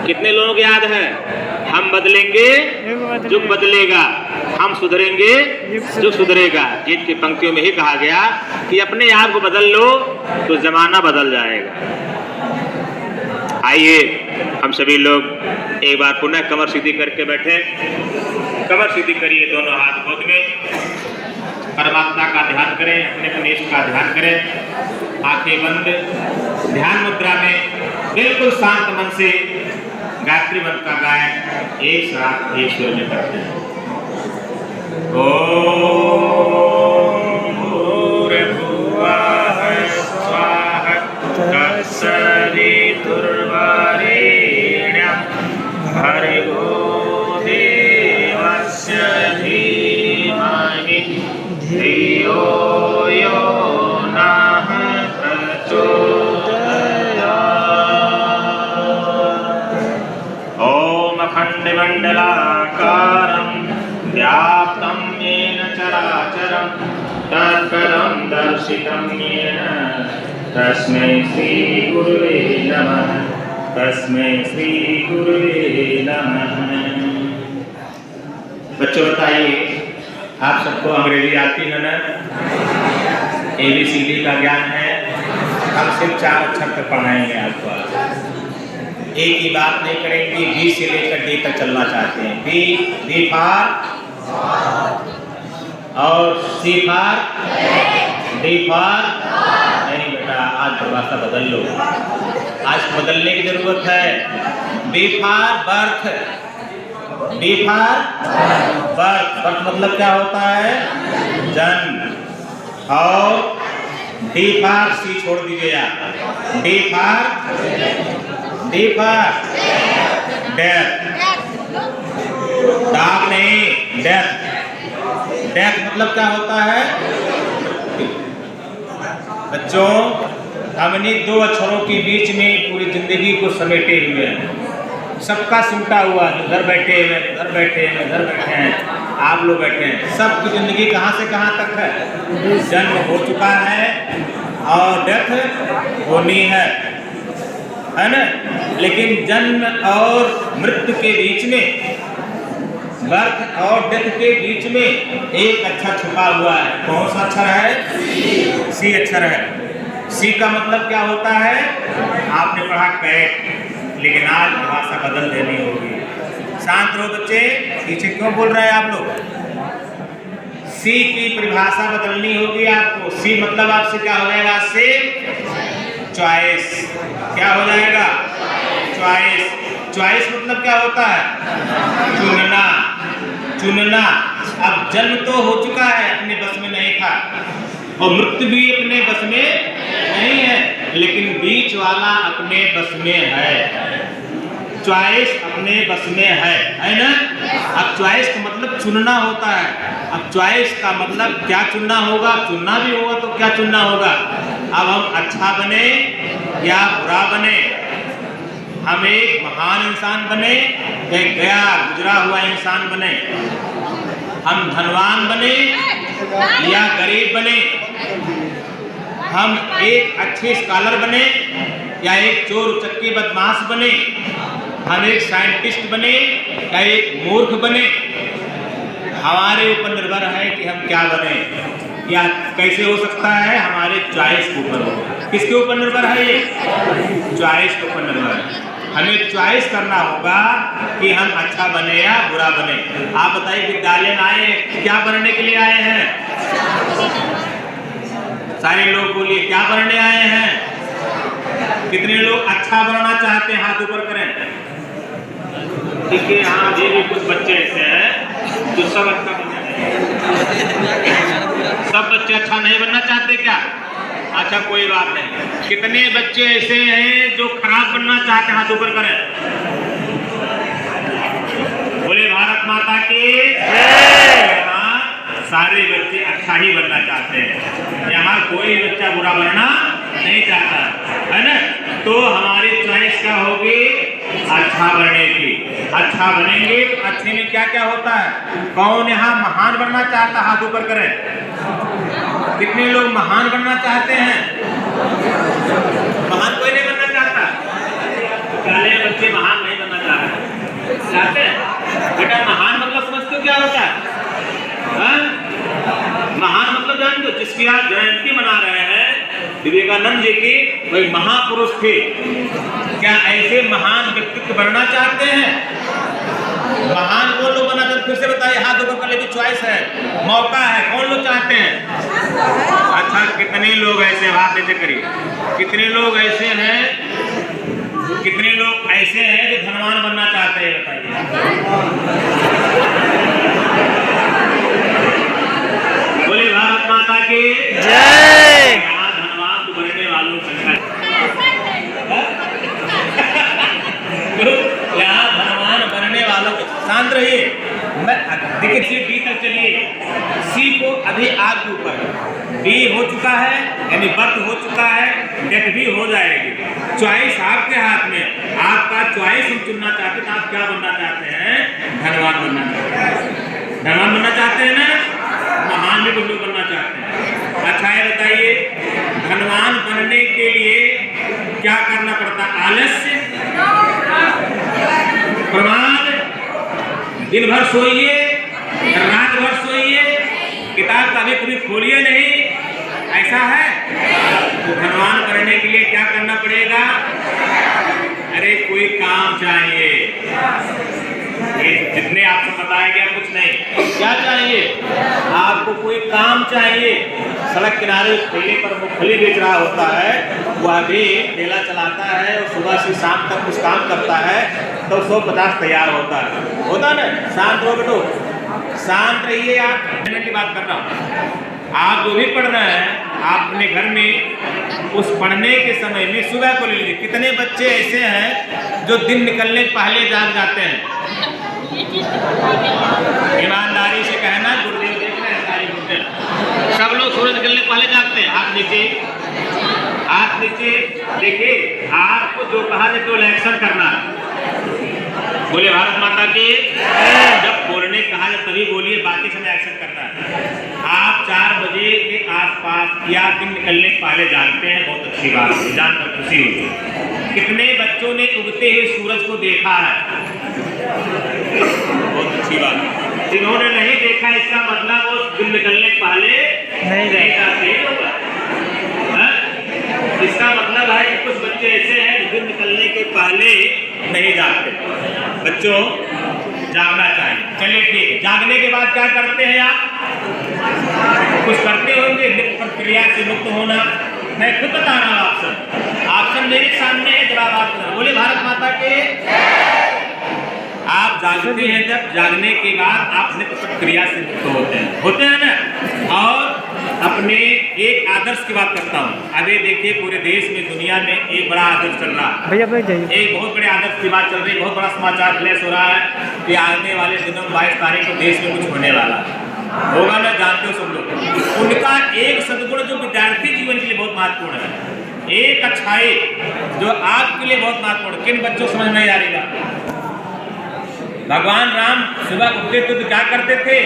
कितने लोगों को याद है? हम बदलेंगे युग बदलेगा, हम सुधरेंगे युग सुधरेगा। गीत की पंक्तियों में ही कहा गया कि अपने आप को बदल लो तो जमाना बदल जाएगा। आइए हम सभी लोग एक बार पुनः कमर सीधी करके बैठे। कमर सीधी करिए, दोनों हाथ गोद में, परमात्मा का ध्यान करें, अपने गणेश का ध्यान करें, आंखें बंद, ध्यान मुद्रा में बिल्कुल शांत मन से गायत्री मंत्र का गायन एक साथ एक स्वर में करते हैं। ओम भूर्भुवः स्वः तत्सवितुर्वरेण्यं भर्गो देवस्य धीमहि धियो यो नः प्रचोदयात्। ओम अखण्डमण्डलाकारं व्याप्तं येन चराचरं तत्पदं दर्शितं येन तस्मै श्रीगुरुवे नमः। तस्मै श्रीगुरुवे नमः। बच्चों बताइए, आप सबको अंग्रेजी आती है ना? ABCD का ज्ञान है? हम सिर्फ 4 अक्षर तक पढ़ाएंगे आपको। एक ही बात नहीं करेंगे, B से लेकर D तक चलना चाहते हैं। B फॉर और C फॉर D फॉर नहीं बेटा, आज भाषा बदल लो, आज बदलने की जरूरत है। B for birth, B for birth, birth मतलब क्या होता है? जन्म। और D फॉर C छोड़ दीजिए आप, D फॉर डेथ, डॉग नहीं, डेथ। डेथ मतलब क्या होता है? बच्चों, हमने 2 अक्षरों के बीच में पूरी जिंदगी को समेटे हुए हैं। सबका सिमटा हुआ, घर बैठे हैं, घर बैठे हैं, घर बैठे हैं, आप लोग बैठे हैं। सबकी जिंदगी कहाँ से कहाँ तक है? जन्म हो चुका है और डेथ होनी है ना? लेकिन जन्म और मृत्यु के बीच में, बर्थ और डेथ के बीच में एक अक्षर छुपा हुआ है। कौन सा अक्षर है? सी अक्षर है। सी का मतलब क्या होता है? आपने पढ़ा कैट, लेकिन आज भाषा बदल देनी होगी। शांत रहो बच्चे, पीछे क्यों बोल रहे हैं आप लोग? सी की परिभाषा बदलनी होगी आपको। सी मतलब आपसे क्या हो जाएगा? से चॉइस। क्या हो जाएगा? चॉइस। चॉइस मतलब क्या होता है? चुनना, चुनना। अब जन्म तो हो चुका है, अपने बस में नहीं था, और मृत्यु भी अपने बस में नहीं है, लेकिन बीच वाला अपने बस में है। चॉइस अपने बस में है ना? अब चॉइस का मतलब चुनना होता है। अब चॉइस का मतलब क्या चुनना होगा? चुनना भी होगा तो क्या चुनना होगा? अब हम अच्छा बने या बुरा बने, हम एक महान इंसान बने, एक गया गुजरा हुआ इंसान बने, हम धनवान बने या गरीब बने, हम एक अच्छे स्कॉलर बने या एक चोर उचक्के बदमाश बने, हम एक साइंटिस्ट बने या एक मूर्ख बने, हमारे ऊपर निर्भर है कि हम क्या बने। या कैसे हो सकता है? हमारे चॉइस के ऊपर होगा। किसके ऊपर निर्भर है? ये चॉइस के ऊपर निर्भर है। हमें चॉइस करना होगा कि हम अच्छा बने या बुरा बने। आप बताइए, विद्यालय में आए क्या बनने के लिए आए हैं? सारे लोग बोलिए, क्या बनने आए हैं? कितने लोग अच्छा बनना चाहते हैं? हाथ ऊपर करें। ठीक है, हाँ, ये भी कुछ बच्चे ऐसे हैं जो सब अच्छा बनना चाहते हैं। सब बच्चे अच्छा नहीं बनना चाहते क्या? अच्छा, कोई बात नहीं। कितने बच्चे ऐसे हैं जो खराब बनना चाहते हैं? हाथ ऊपर करें। बोले भारत माता की जय। हाँ, सारे बच्चे अच्छा ही बनना चाहते हैं। यहाँ कोई बच्चा बुरा बनना नहीं चाहता है ना? तो हमारी चॉइस क्या होगी? अच्छा बनने की। अच्छा बनेंगे तो अच्छे में क्या क्या होता है? कौन यहाँ महान बनना चाहता? हाथ ऊपर करें। कितने लोग महान बनना चाहते हैं? महान कोई नहीं बनना चाहता। पहले बच्चे महान नहीं बनना जानते हैं बेटा? महान मतलब समझते हो क्या होता है? हाँ? महान मतलब जानते हो? जिसकी आज जयंती मना रहे हैं विवेकानंद जी की, वही महापुरुष थे। क्या ऐसे महान व्यक्तित्व बनना चाहते हैं? महान वो लोग बनना चाहते, फिर से बताइए, हाथ ऊपर कर लेकिन चॉइस है, मौका है, कौन लोग चाहते हैं? अच्छा, कितने लोग ऐसे, हाथ नीचे करिए, कितने लोग ऐसे हैं, कितने लोग ऐसे हैं जो धनवान बनना चाहते हैं? बताइए। बोले भारत माता की जय। यहाँ धनवान बनने वालों की संख्या, यहाँ धनवान बनने वालों के, शांत रहिए। मैं देखिए, डी तक चलिए, सी को अभी आग के ऊपर, डी हो चुका है, यानी बर्थ हो चुका है, डेथ भी हो जाएगी। चॉइस आपके हाथ में, आपका चॉइस हम चुनना चाहते हैं। आप क्या बनना चाहते हैं? धनवान बनना चाहते हैं। धनवान बनना चाहते हैं ना? महान भी कुछ लोग बनना चाहते हैं। अच्छा है, बताइए, धनवान बनने के लिए क्या करना पड़ता? आलस्य, प्रमाद, दिन भर सोइए, रात भर सोइए, किताब कभी कभी खोलिए नहीं, ऐसा है? तो धनवान बनने के लिए क्या करना पड़ेगा? अरे कोई काम चाहिए। जितने आपको बताया गया कुछ नहीं, क्या चाहिए? आपको कोई काम चाहिए। सड़क किनारे ठेले पर मूंगफली बेच रहा होता है, वह भी ठेला चलाता है और सुबह से शाम तक कुछ काम करता है, तो 150 तैयार होता है ना? शांत हो बेटो, शांत रहिए। आप की बात कर रहा हूँ, आप जो भी पढ़ रहे हैं, आप अपने घर में उस पढ़ने के समय में सुबह को ले लीजिए। कितने बच्चे ऐसे हैं जो दिन निकलने पहले जाग जाते हैं? ईमानदारी से कहना, गुरुदेव देख रहे हैं, सारी गुरुदेव सब लोग सूरज निकलने पहले जागते हैं। हाथ नीचे, हाथ नीचे। देखिए, आपको जो कहा जाए तो इलेक्शन करना है। बोले भारत माता की, जब बोलने कहा जाए तभी बोलिए, बाकी समय एक्शन करना है। आप 4 बजे के आसपास या दिन निकलने पहले जानते हैं, बहुत अच्छी बात है, जानकर खुशी हुई। कितने बच्चों ने उगते हुए सूरज को देखा है? बहुत अच्छी बात। जिन्होंने नहीं देखा, इसका मतलब वो दिन निकलने पहले नहीं जाते होगा। इसका मतलब है कि कुछ बच्चे ऐसे हैं जो दिन निकलने के पहले नहीं जागते। बच्चों, जागना चाहिए। चलिए ठीक है, जागने के बाद क्या करते हैं आप? कुछ करते होंगे, नित्य प्रक्रिया से मुक्त होना। मैं खुद बता रहा हूँ ऑप्शन, ऑप्शन मेरे सामने है, जवाब आप बोले भारत माता के। आप जागते हैं, जब जागने के बाद आप नित्य प्रक्रिया से मुक्त होते हैं ना। और अपने एक आदर्श की बात करता हूँ। अभी देखिए, पूरे देश में, दुनिया में एक बड़ा आदर्श चल रहा है। भैया एक बहुत बड़े आदर्श की बात चल रही है, बहुत बड़ा समाचार फ्लैश हो रहा है कि आने वाले दिनों 22 तारीख को देश में कुछ होने वाला होगा ना, जानते हो सब लोग। उनका एक सद्गुण जो विद्यार्थी जीवन के लिए बहुत महत्वपूर्ण है, एक अच्छाई जो आपके लिए बहुत महत्वपूर्ण। किन बच्चों समझ नहीं आ रही बात? भगवान राम सुबह उठते थे तो क्या करते थे?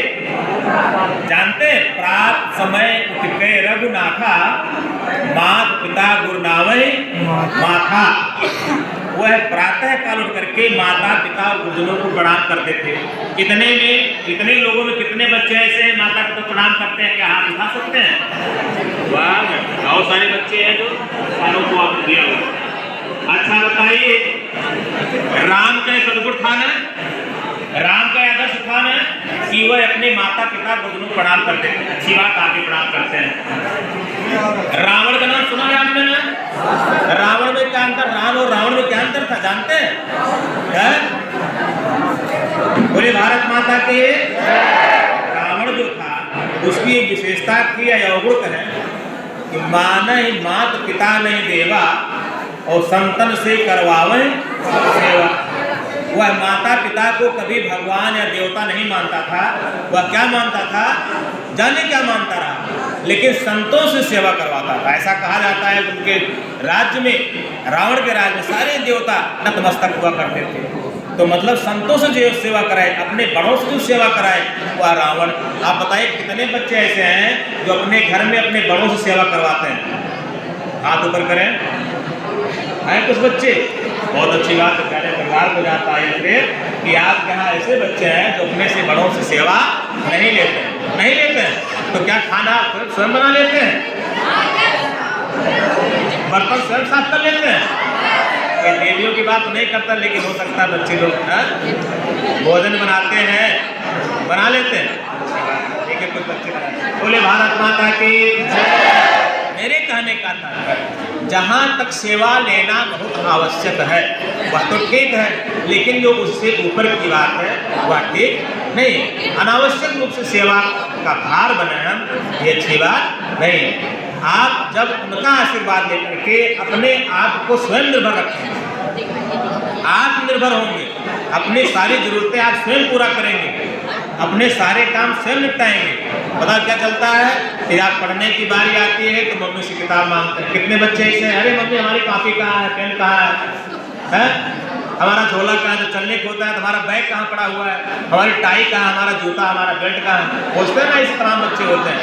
जानते? प्रात समय उठ के रघुनाथा, मात पिता गुरुनावै माथा। वह प्रातः काल उठ करके माता पिता और गुरुजनों को प्रणाम करते थे। कितने लोगों में कितने बच्चे ऐसे हैं माता पिता प्रणाम करते हैं? क्या हाथ उठा सकते हैं? वाह, बहुत सारे बच्चे हैं जो सालों को आपने दिया हुआ। अच्छा बताइए, राम का सद्गुण था ना, राम का आदर्श था ना कि वह अपने माता पिता गुरुजनों को प्रणाम करते थे। अच्छी बात, आगे प्रणाम करते हैं। रावण का नाम सुना है आपने ना? रावण में क्या अंतर, राम और रावण में क्या अंतर था जानते हैं? बोले भारत माता के। रावण जो था उसकी एक विशेषता थी, अवगुण है कि मानहि मात पिता नहीं देवा और संतन से करवावे सेवा। वह माता पिता को कभी भगवान या देवता नहीं मानता था। वह क्या मानता था? जाने क्या मानता रहा, लेकिन संतों से सेवा करवाता था। ऐसा कहा जाता है कि उनके राज्य में, रावण के राज्य में सारे देवता नतमस्तक हुआ करते थे। तो मतलब संतों से जो सेवा कराए, अपने बड़ों से जो सेवा कराए, वह रावण। आप बताइए कितने बच्चे ऐसे हैं जो अपने घर में अपने बड़ों से सेवा करवाते हैं? हाथ ऊपर करें। हैं कुछ बच्चे? बहुत अच्छी बात है, प्यारे परिवार को जाता है फिर कि आपके यहाँ ऐसे बच्चे हैं जो अपने से बड़ों से सेवा नहीं लेते हैं, नहीं लेते हैं, तो क्या खाना स्वयं बना लेते हैं, बर्तन स्वयं साफ कर लेते हैं? ये देवियों की बात तो नहीं करता, लेकिन हो सकता है बच्चे लोग भोजन बनाते हैं, बना लेते हैं। देखिए कुछ बच्चे बोले भारत माता की। मेरे कहने का तात्पर्य जहाँ तक सेवा लेना बहुत आवश्यक है वह तो ठीक है, लेकिन जो उससे ऊपर की बात है वह ठीक नहीं। अनावश्यक रूप से सेवा का भार बने हम, ये अच्छी बात नहीं है। आप जब उनका आशीर्वाद लेकर के अपने आप को स्वयं निर्भर रखेंगे, आत्मनिर्भर होंगे, अपनी सारी जरूरतें आप स्वयं पूरा करेंगे, अपने सारे काम स्वयं निपटाएंगे। पता क्या चलता है कि आप पढ़ने की बारी आती है तो मम्मी से किताब मांगते हैं। कितने बच्चे ऐसे हैं, अरे मम्मी हमारी कॉपी कहाँ है, पेन कहाँ है, हमारा झोला कहाँ है, जब चलने को होता है तो हमारा बैग कहाँ पड़ा हुआ है, हमारी टाई कहाँ, हमारा जूता, हमारा बेल्ट कहाँ है। पूछते हैं ना, इस तरह बच्चे होते हैं।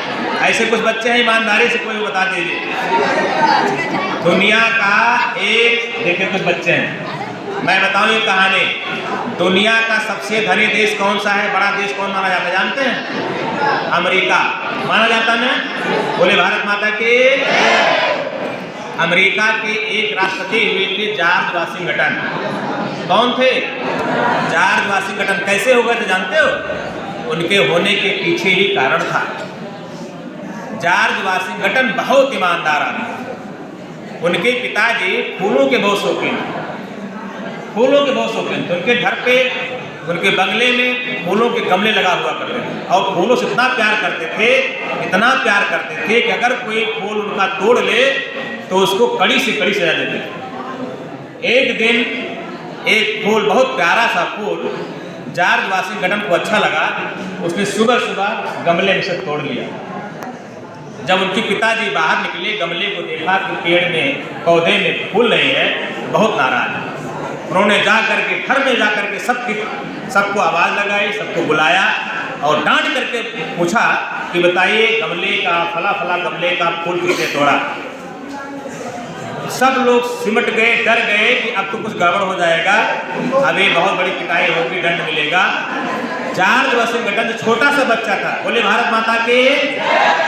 ऐसे कुछ बच्चे हैं, ईमानदारी से कोई बता दीजिए। दुनिया का एक, देखिए कुछ बच्चे हैं, मैं बताऊं ये कहानी। दुनिया का सबसे धनी देश कौन सा है, बड़ा देश कौन माना जाता है, जानते हैं? अमेरिका माना जाता है ना। बोले भारत माता के। अमेरिका के एक राष्ट्रपति हुए थे जॉर्ज वाशिंगटन। कौन थे? George Washington. कैसे हो गए थे जानते हो? उनके होने के पीछे ही कारण था। जॉर्ज वाशिंगटन बहुत ईमानदार आदमी। उनके पिताजी फूलों के बहुत शौकीन, फूलों के बहुत शौकीन थे। उनके घर पे, उनके बंगले में फूलों के गमले लगा हुआ करते थे और फूलों से इतना प्यार करते थे, इतना प्यार करते थे कि अगर कोई फूल उनका तोड़ ले तो उसको कड़ी से कड़ी सजा देते थे। एक दिन एक फूल, बहुत प्यारा सा फूल, जॉर्ज वाशिंगटन को अच्छा लगा, उसने सुबह सुबह गमले में से तोड़ लिया। जब उनके पिताजी बाहर निकले, गमले को देखा कि पेड़ में, पौधे में फूल नहीं है, बहुत नाराज। उन्होंने जा करके घर में जा करके सबको आवाज़ लगाई, सबको बुलाया और डांट करके पूछा कि बताइए गमले का, फला फला गमले का फूल किसने तोड़ा। सब लोग सिमट गए, डर गए कि अब तो कुछ गड़बड़ हो जाएगा, अभी बहुत बड़ी पिटाई होगी, दंड मिलेगा। जॉर्ज वाशिंगटन जो छोटा सा बच्चा था, बोले भारत माता के,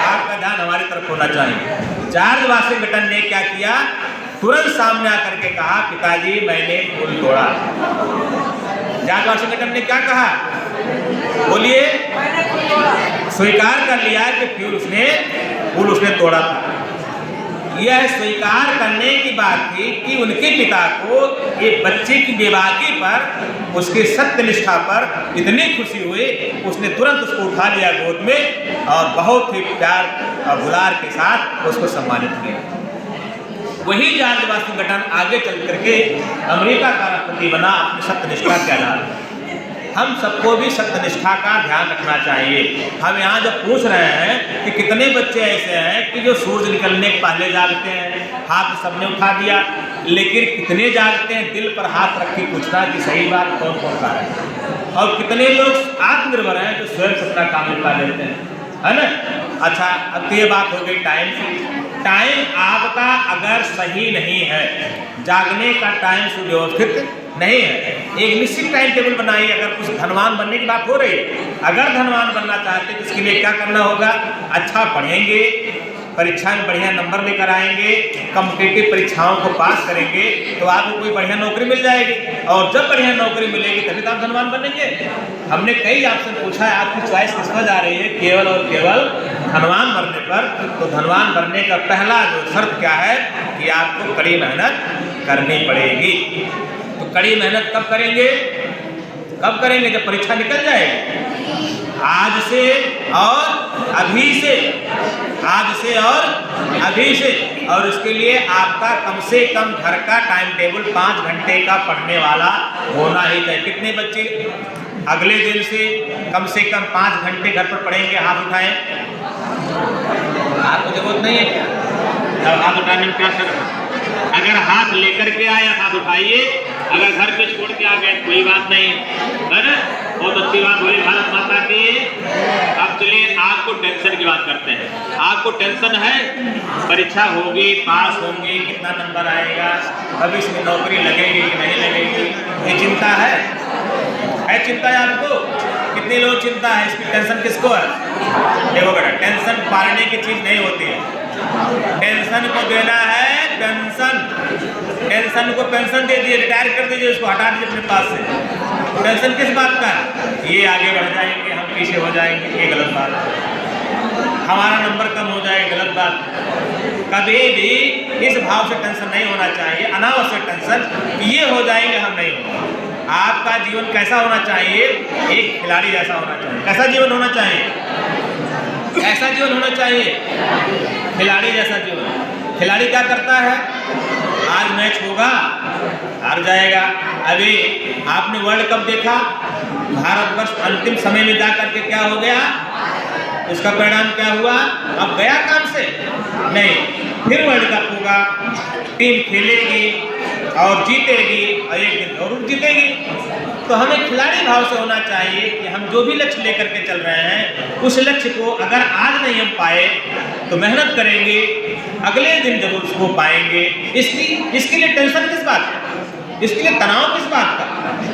आपका ध्यान हमारी तरफ होना चाहिए। जॉर्ज वाशिंगटन ने क्या किया, तुरंत सामने आकर के कहा पिताजी मैंने फूल तोड़ा। जॉर्ज वाशिंगटन ने क्या कहा, बोलिए? स्वीकार कर लिया कि फूल उसने तोड़ा था। यह स्वीकार करने की बात थी कि उनके पिता को एक बच्चे की बेबाकी पर, उसके सत्यनिष्ठा पर इतनी खुशी हुई, उसने तुरंत उसको उठा लिया गोद में और बहुत ही प्यार और दुलार के साथ उसको सम्मानित किया। वही जॉर्ज वाशिंगटन आगे चल करके अमेरिका का राष्ट्रपति बना अपनी सत्यनिष्ठा के आधार। हम सबको भी सत्यनिष्ठा का ध्यान रखना चाहिए। हम यहाँ जब पूछ रहे हैं कि कितने बच्चे ऐसे हैं कि जो सूरज निकलने के पहले जागते हैं, हाथ सबने उठा दिया, लेकिन कितने जागते हैं दिल पर हाथ रख के पूछना कि सही बात कौन कौन सा है, और कितने लोग आत्मनिर्भर हैं जो स्वयं से अपना काम निपटा लेते हैं, है ना। अच्छा, अब तो ये बात हो गई टाइम की। टाइम आपका अगर सही नहीं है, जागने का टाइम सुव्यवस्थित नहीं है, एक निश्चित टाइम टेबल बनाइए। अगर कुछ धनवान बनने की बात हो रही है, अगर धनवान बनना चाहते हैं तो इसके लिए क्या करना होगा, अच्छा पढ़ेंगे, परीक्षा में बढ़िया नंबर लेकर आएंगे, कॉम्पिटिटिव परीक्षाओं को पास करेंगे तो आपको कोई बढ़िया नौकरी मिल जाएगी, और जब बढ़िया नौकरी मिलेगी तभी तो आप धनवान बनेंगे। हमने कई आपसे पूछा है आपकी चॉइस किस पर जा रही है, केवल और केवल धनवान बनने पर। तो धनवान बनने का पहला जो शर्त क्या है कि आपको कड़ी मेहनत करनी पड़ेगी। तो कड़ी मेहनत कब करेंगे, कब करेंगे? जब परीक्षा निकल जाएगी। आज से और अभी से, आज से और अभी से। और इसके लिए आपका कम से कम घर का टाइम टेबल 5 घंटे का पढ़ने वाला होना ही चाहिए। कितने बच्चे अगले दिन से कम 5 घंटे घर पर पढ़ेंगे? हाथ उठाएं। आपको जरूरत नहीं है क्या? तब हाथ उठाने में क्या शर्त है? अगर हाथ लेकर के आए हाथ उठाइए, अगर घर पे छोड़ के आ गए कोई बात नहीं, है ना। बहुत अच्छी बात हुई भारत माता की। अब चलिए आपको टेंशन की बात करते हैं। आपको टेंशन है, परीक्षा होगी, पास होंगे, कितना नंबर आएगा, भविष्य में नौकरी लगेगी कि नहीं लगेगी, ये चिंता है। चिंता है आपको? कितने लोग चिंता है? इसकी टेंशन किसको है? देखो बेटा, टेंशन पालने की चीज नहीं होती है। टेंशन को देना है पेंशन। टेंशन को पेंशन दे दिए, रिटायर कर दीजिए, उसको हटा दीजिए अपने पास से। टेंशन किस बात का? ये आगे बढ़ जाएंगे, हम पीछे हो जाएंगे, ये गलत बात है। हमारा नंबर कम हो जाए, गलत बात। कभी भी इस भाव से टेंशन नहीं होना चाहिए, अनावश्यक टेंशन ये हो जाएंगे, हम नहीं होंगे। आपका जीवन कैसा होना चाहिए? एक खिलाड़ी जैसा होना चाहिए। कैसा जीवन होना चाहिए? ऐसा जीवन होना चाहिए, खिलाड़ी जैसा जीवन। खिलाड़ी क्या करता है? आज मैच होगा, हार जाएगा। अभी आपने वर्ल्ड कप देखा, भारतवर्ष अंतिम समय में जा करके क्या हो गया? उसका परिणाम क्या हुआ? अब गया काम से नहीं, फिर वर्ल्ड कप होगा, टीम खेलेगी और जीतेगी और एक दिन जरूर जीतेगी। तो हमें खिलाड़ी भाव से होना चाहिए कि हम जो भी लक्ष्य लेकर के चल रहे हैं, उस लक्ष्य को अगर आज नहीं हम पाए तो मेहनत करेंगे, अगले दिन जरूर उसको पाएंगे। इसके लिए टेंशन किस बात का? इसके लिए तनाव किस बात का?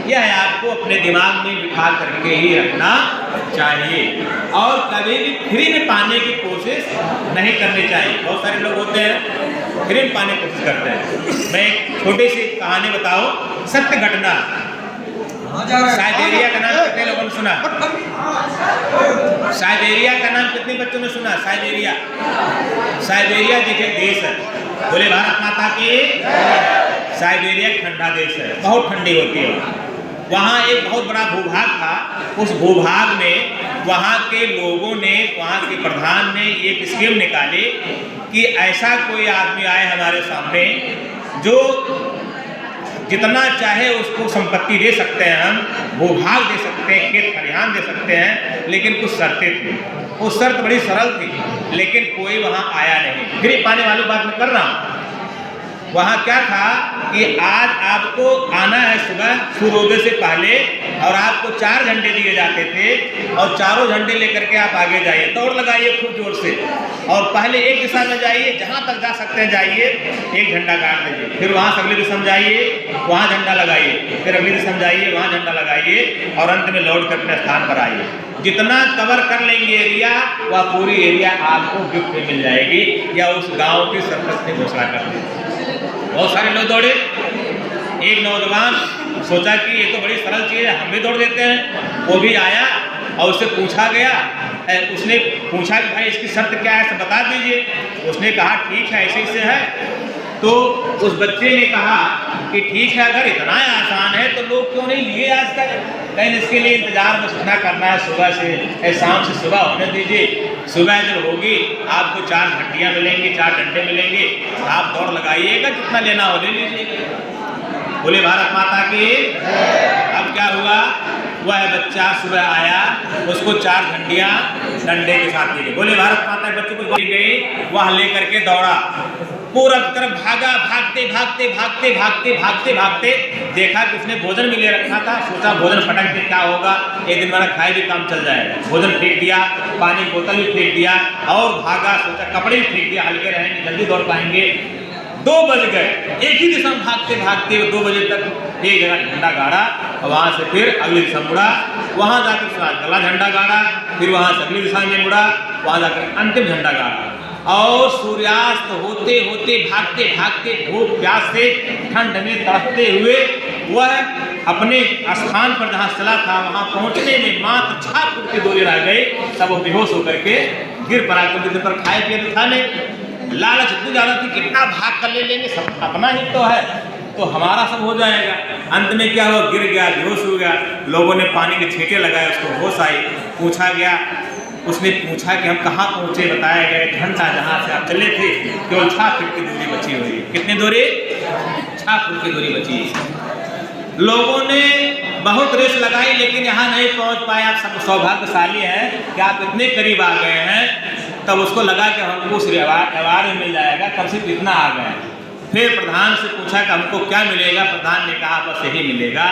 यह है आपको अपने दिमाग में बिठा करके ही रखना चाहिए और कभी भी फ्री में पाने की कोशिश नहीं करनी चाहिए। बहुत सारे लोग होते हैं फ्री में पाने की कोशिश करते हैं। मैं एक छोटी सी कहानी बताऊं, सत्य घटना। साइबेरिया का नाम कितने लोगों ने सुना? साइबेरिया का नाम कितने बच्चों ने सुना? साइबेरिया देखिए देश है, बोले भारत माता की। साइबेरिया ठंडा देश है, बहुत ठंडी होती है। वहाँ एक बहुत बड़ा भूभाग था। उस भूभाग में वहाँ के लोगों ने, वहाँ के प्रधान ने एक स्कीम निकाली कि ऐसा कोई आदमी आए हमारे सामने जो जितना चाहे उसको संपत्ति दे सकते हैं, हम भूभाग दे सकते हैं, खेत खलिहान दे सकते हैं, लेकिन कुछ शर्तें थी। वो शर्त बड़ी सरल थी, लेकिन कोई वहाँ आया नहीं। फिर पाने वाली बात मैं कर रहा हूँ। वहाँ क्या था कि आज आपको आना है सुबह सूर्योदय से पहले और आपको 4 झंडे दिए जाते थे और चारों झंडे लेकर के आप आगे जाइए, दौड़ लगाइए खूब जोर से और पहले एक दिशा में जाइए, जहाँ तक जा सकते हैं जाइए, एक झंडा गाड़ दीजिए, फिर वहाँ से अगली दिशा में जाइए, वहाँ झंडा लगाइए, फिर अगली दिशा में जाइए, वहाँ झंडा लगाइए और अंत में लौट कर अपने स्थान पर आइए। जितना कवर कर लेंगे एरिया, वह पूरी एरिया आपको गिफ्ट में मिल जाएगी या उस गाँव की सरपंच ने घोषणा कर दी। बहुत सारे लोग दौड़े। एक नौजवान सोचा कि ये तो बड़ी सरल चीज़ है, हम भी दौड़ देते हैं। वो भी आया और उससे पूछा गया, उसने पूछा कि भाई इसकी शर्त क्या है, सब बता दीजिए। उसने कहा ठीक है, ऐसे ऐसे है। तो उस बच्चे ने कहा कि ठीक है, अगर इतना आसान है तो लोग क्यों नहीं लिए आज तक? लेकिन इसके लिए इंतजार बस इतना करना है, सुबह से शाम से सुबह होने दीजिए। सुबह जब होगी आपको 4 घंटियाँ मिलेंगी, 4 डंडे मिलेंगे, आप दौड़ लगाइएगा, जितना लेना हो ले लीजिए। बोले भारत माता की। अब क्या हुआ? वह बच्चा सुबह आया, उसको 4 घंटियाँ डंडे के साथ दी गई। बोले भारत माता के बच्चे को दी गई, वह लेकर के दौड़ा, पूरा तरफ भागा, भागते भागते भागते भागते भागते भागते देखा कि उसने भोजन भी ले रखा था। सोचा भोजन फटक के क्या होगा, एक दिन मेरा खाए भी काम चल जाएगा। भोजन फेंक दिया, पानी बोतल भी फेंक दिया और भागा। सोचा कपड़े भी फेंक दिया, हल्के रहेंगे, जल्दी दौड़ पाएंगे। 2 बज गए, एक ही दिशा में भागते भागते 2 बजे तक एक जगह झंडा गाड़ा और वहाँ से फिर अगली दिशा मुड़ा, वहाँ जाकर अगला झंडा गाड़ा, फिर वहाँ से अगली दिशा में मुड़ा, वहाँ जाकर अंतिम झंडा गाड़ा। और सूर्यास्त होते होते भागते भागते भूख प्यास से ठंड में तड़पते हुए वह अपने स्थान पर जहाँ चला था वहाँ पहुँचने में मात्र 6 फुट की दूरी रह गई। सब वो बेहोश होकर के गिर पड़ा, क्योंकि पर खाए पिए था नहीं। लालच इतनी ज़्यादा थी, कितना भाग कर ले लेंगे, सब अपना ही तो है, तो हमारा सब हो जाएगा। अंत में क्या हुआ? गिर गया, बेहोश हो गया। लोगों ने पानी के छींटे लगाए, उसको होश आई। पूछा गया, उसने पूछा कि हम कहाँ पहुँचे? बताया गया घंटा जहाँ से आप चले थे केवल 6 फुट की दूरी बची हुई है। कितनी दूरी? 6 फुट की दूरी बची है। लोगों ने बहुत रेस लगाई लेकिन यहाँ नहीं पहुँच पाए। आप सब सौभाग्यशाली हैं कि आप इतने करीब आ गए हैं। तब उसको लगा कि हमको उस अवार्ड में मिल जाएगा, कम से कम इतना आ गए। फिर प्रधान से पूछा कि हमको क्या मिलेगा? प्रधान ने कहा बस यही मिलेगा,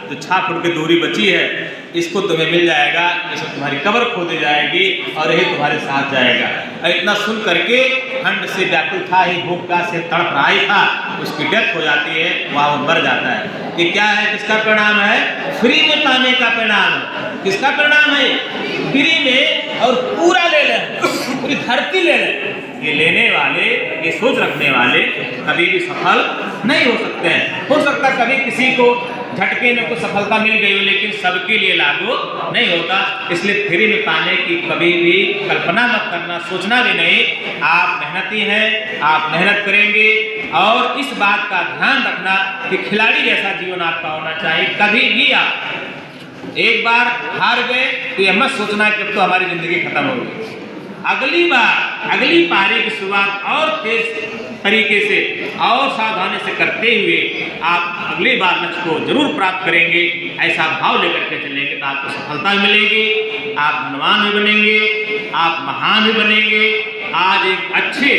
जो 6 फुट की दूरी बची है इसको तुम्हें मिल जाएगा, इसमें तुम्हारी कब्र खोदी जाएगी और यही तुम्हारे साथ जाएगा। और इतना सुन करके ठंड से व्याकुल था, ही भूख प्यास से तड़प रहा ही था, उसकी डेथ हो जाती है, वहाँ वो मर जाता है। ये क्या है, किसका परिणाम है? फ्री में पाने का परिणाम है। किसका परिणाम है? फ्री में और पूरा ले लें, पूरी धरती ले लें। ये लेने वाले, ये सोच रखने वाले कभी भी सफल नहीं हो सकते हैं। हो सकता है कभी किसी को झटके में कुछ सफलता मिल गई हो, लेकिन सबके लिए लागू नहीं होता। इसलिए फ्री में पाने की कभी भी कल्पना मत करना, सोचना भी नहीं। आप मेहनती हैं, आप मेहनत करेंगे और इस बात का ध्यान रखना कि खिलाड़ी जैसा जीवन आपका होना चाहिए। कभी भी आप एक बार हार गए तो यह मत सोचना कि अब तो हमारी जिंदगी खत्म हो गई। अगली बार, अगली पारी की शुरुआत और तेज तरीके से और सावधानी से करते हुए आप अगली बार लक्ष्य को जरूर प्राप्त करेंगे। ऐसा भाव लेकर के चलेंगे तो आपको सफलता भी मिलेगी, आप धनवान भी बनेंगे, आप महान भी बनेंगे, आज एक अच्छे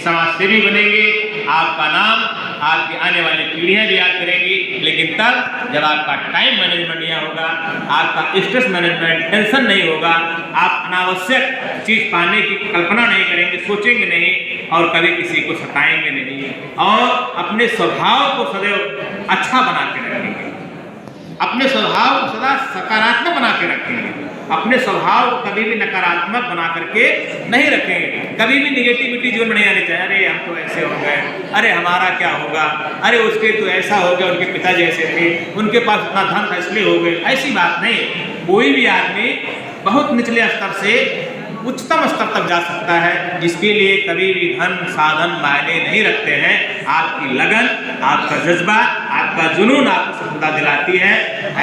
समाजसेवी बनेंगे। आपका नाम आपकी आने वाली पीढ़ियां भी याद करेंगी। लेकिन तब जब आपका टाइम मैनेजमेंट यह होगा, आपका स्ट्रेस मैनेजमेंट, टेंशन नहीं होगा, आप अनावश्यक चीज़ पाने की कल्पना नहीं करेंगे, सोचेंगे नहीं और कभी किसी को सताएंगे नहीं और अपने स्वभाव को सदैव अच्छा बना के रखेंगे, अपने स्वभाव को सदा सकारात्मक बना के रखेंगे, अपने स्वभाव को कभी भी नकारात्मक बना करके नहीं रखेंगे। कभी भी निगेटिविटी जीवन में नहीं आनी चाहिए। अरे हम तो ऐसे हो गए, अरे हमारा क्या होगा, अरे उसके तो ऐसा हो गया, उनके पिताजी ऐसे थे, उनके पास इतना धन था इसलिए हो गए, ऐसी बात नहीं। कोई भी आदमी बहुत निचले स्तर से उच्चतम स्तर तक जा सकता है, जिसके लिए कभी भी धन साधन मायने नहीं रखते हैं। आपकी लगन, आपका जज्बा, आपका जुनून आपको सफलता दिलाती है।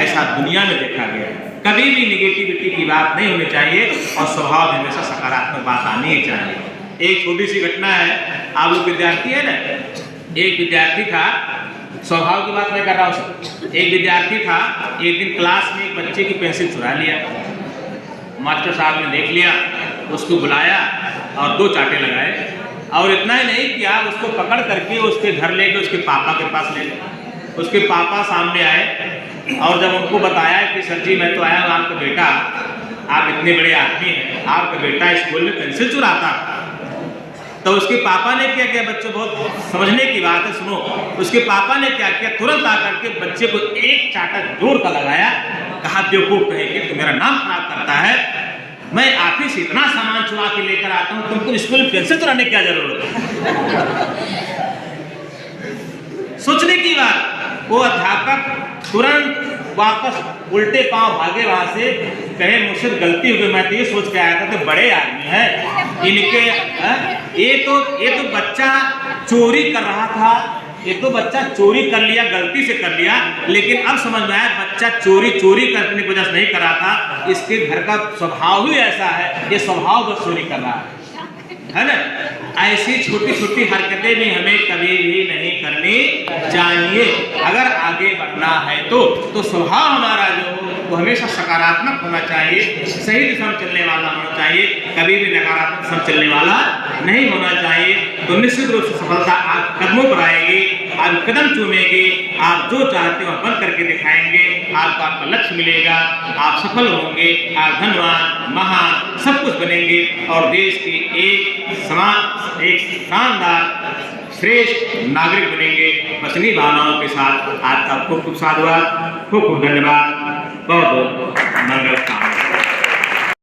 ऐसा दुनिया में देखा गया है। कभी भी निगेटिविटी की बात नहीं होनी चाहिए और स्वभाव में हमेशा सकारात्मक बात आनी ही चाहिए। एक छोटी सी घटना है, आप लोग विद्यार्थी है ना, एक विद्यार्थी था, स्वभाव की बात मैं कर रहा हूँ। एक विद्यार्थी था, एक दिन क्लास में एक बच्चे की पेंसिल चुरा लिया। मास्टर साहब ने देख लिया, उसको बुलाया और 2 चांटे लगाए। और इतना ही नहीं किया, उसको पकड़ करके उसके घर ले गए, उसके पापा के पास ले गए। उसके पापा सामने आए और जब उनको बताया कि सर जी मैं तो आया हूँ, आपका बेटा, आप इतने बड़े आदमी हैं, आपका बेटा स्कूल में पेंसिल चुराता। तो उसके पापा ने क्या किया, बच्चों बहुत समझने की बात है, सुनो। उसके पापा ने क्या किया, तुरंत आकर के बच्चे को एक चांटा जोर का लगाया, कहा बेवकूफ कहे कि तू मेरा नाम खराब करता है, मैं आप ही से इतना सामान चुरा के लेकर आता हूँ, तुमको स्कूल में पेंसिल चुराने की क्या जरूरत है। सोचने की बात। वो अध्यापक तुरंत वापस उल्टे पांव भागे वहां से, कहे मुझसे गलती हो गई, मैं तो ये सोच के आया था कि बड़े आदमी हैं इनके, ये तो बच्चा चोरी कर रहा था, ये तो बच्चा चोरी कर लिया, गलती से कर लिया, लेकिन अब समझ में आया बच्चा चोरी करने की वजह से नहीं कर रहा था, इसके घर का स्वभाव ही ऐसा है, ये स्वभाव बस चोरी कर रहा है ना। ऐसी छोटी छोटी हरकतें भी हमें कभी भी नहीं करनी चाहिए। अगर आगे बढ़ना है तो स्वभाव हमारा जो वो हमेशा सकारात्मक होना चाहिए, सही दिशा में चलने वाला होना चाहिए, कभी भी नकारात्मक दिशा में चलने वाला नहीं होना चाहिए। तो निश्चित रूप से सफलता आप कदमों पर आएगी, आप कदम चूमेंगे, आप जो चाहते हो बन करके दिखाएंगे, आपका लक्ष्य मिलेगा, आप सफल होंगे, आप धनवान महान सब कुछ बनेंगे और देश की एक शानदार श्रेष्ठ नागरिक बनेंगे। बस इन्हीं भावनाओं के साथ आपका खूब खूब साधुवाद, खूब खूब धन्यवाद, बहुत बहुत मंगल कामना।